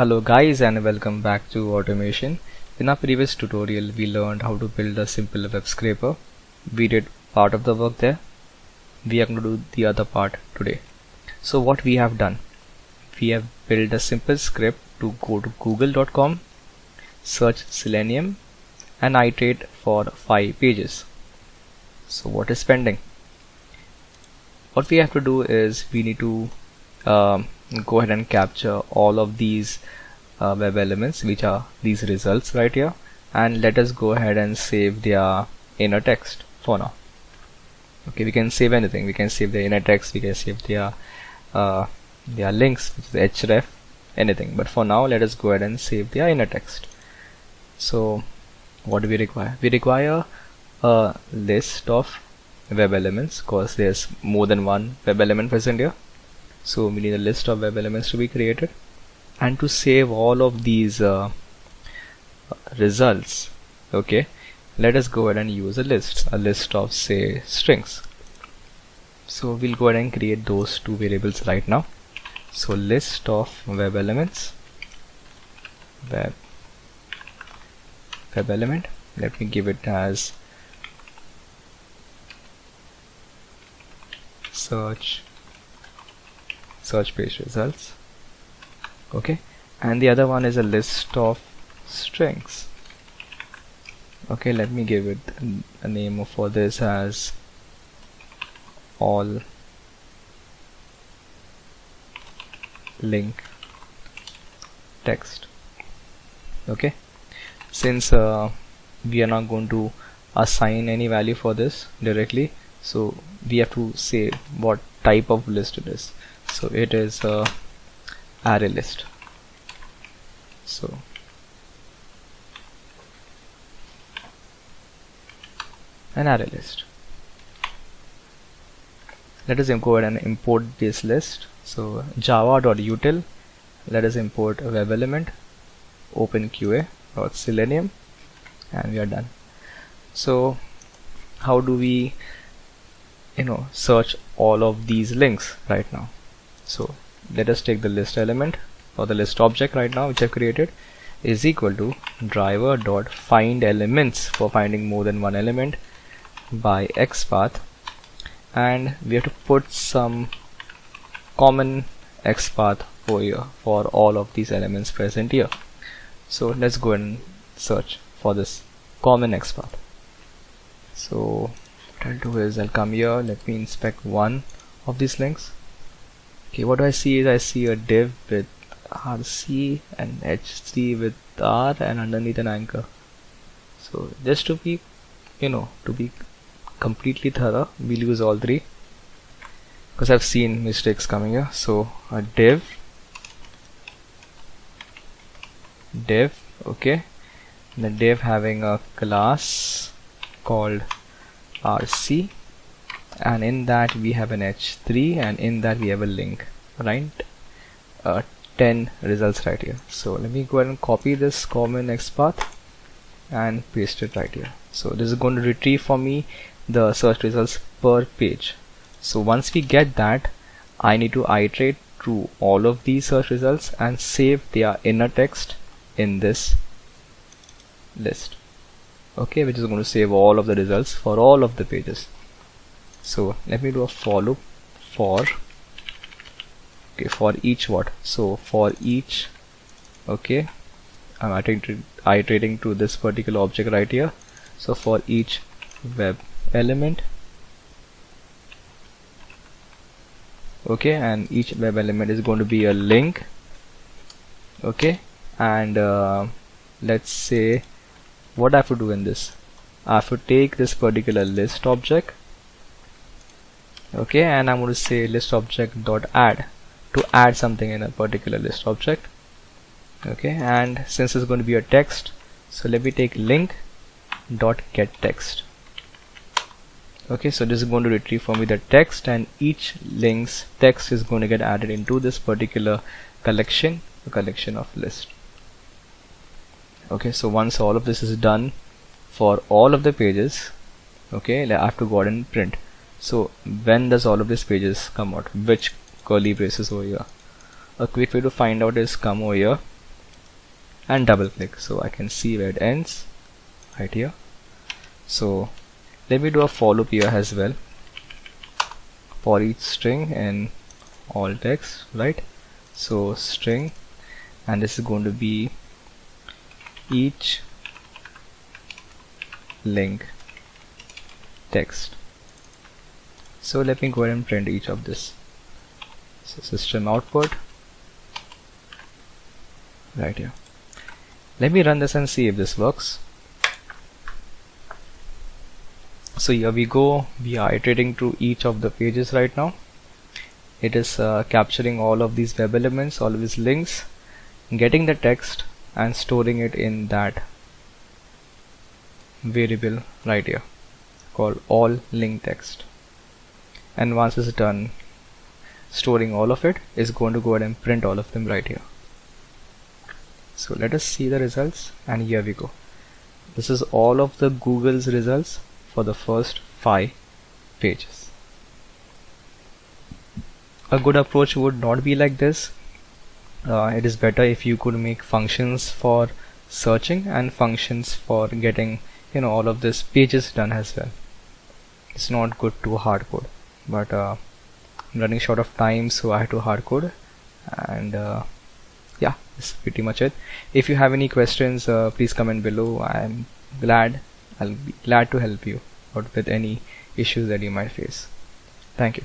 Hello guys and welcome back to automation. In our previous tutorial we learned how to build a simple web scraper. We did part of the work there. We are going to do the other part today. So what we have done, we have built a simple script to go to google.com, search Selenium and iterate for 5 pages. So what is pending? What we have to do is we need to go ahead and capture all of these web elements, which are these results right here, and let us go ahead and save their inner text for now. Okay, we can save anything. We can save the inner text, we can save their links, which is href, anything. But for now, let us go ahead and save their inner text. So what do we require? We require a list of web elements because there's more than one web element present here. So we need a list of web elements to be created, and to save all of these results, okay, let us go ahead and use a list of say strings. So we'll go ahead and create those two variables right now. So list of web elements, web element, let me give it as search page results. Okay, and the other one is a list of strings. Okay, let me give it a name for this as all link text. Okay, since we are not going to assign any value for this directly, so we have to say what type of list it is. So it is a array list. So an array list. Let us go ahead and import this list. So java.util, let us import a web element, openqa.selenium, and we are done. So how do we search all of these links right now? So let us take the list element or the list object right now, which I've created, is equal to driver.find elements for finding more than one element by XPath, and we have to put some common XPath over here for all of these elements present here. So let's go and search for this common XPath. So what I'll do is I'll come here, let me inspect one of these links. Okay, what do I see is I see a div with RC and H3 with R and underneath an anchor. So just to be completely thorough, we'll use all three because I've seen mistakes coming here. So a div, okay, and the div having a class called RC, and in that we have an H3, and in that we have a link, right? 10 results right here. So let me go ahead and copy this common XPath and paste it right here. So this is going to retrieve for me the search results per page. So once we get that, I need to iterate through all of these search results and save their inner text in this list, okay, which is going to save all of the results for all of the pages. So let me do a for loop for each what? So for each, okay, I'm iterating to this particular object right here. So for each web element, okay, and each web element is going to be a link, okay, and let's say what I have to do in this, I have to take this particular list object, okay, and I'm going to say list object dot add to add something in a particular list object, okay, and since it's going to be a text, so let me take link dot get text. Okay, so this is going to retrieve for me the text, and each link's text is going to get added into this particular collection, a collection of list. Okay, so once all of this is done for all of the pages, okay, I have to go ahead and print. So when does all of these pages come out? Which curly braces over here? A quick way to find out is come over here and double click so I can see where it ends right here. So let me do a for loop here as well for each string and all text, right? So string, and this is going to be each link text. So let me go ahead and print each of this. So system output right here. Let me run this and see if this works. So here we go, we are iterating through each of the pages right now. It is capturing all of these web elements, all of these links, getting the text and storing it in that variable right here called all link text. And once it's done storing all of it, is going to go ahead and print all of them right here. So let us see the results, and here we go. This is all of the Google's results for the first 5 pages. A good approach would not be like this. It is better if you could make functions for searching and functions for getting all of this pages done as well. It's not good to hard code, but I'm running short of time, so I had to hard code. And yeah, this is pretty much it. If you have any questions, please comment below. I'll be glad to help you out with any issues that you might face. Thank you.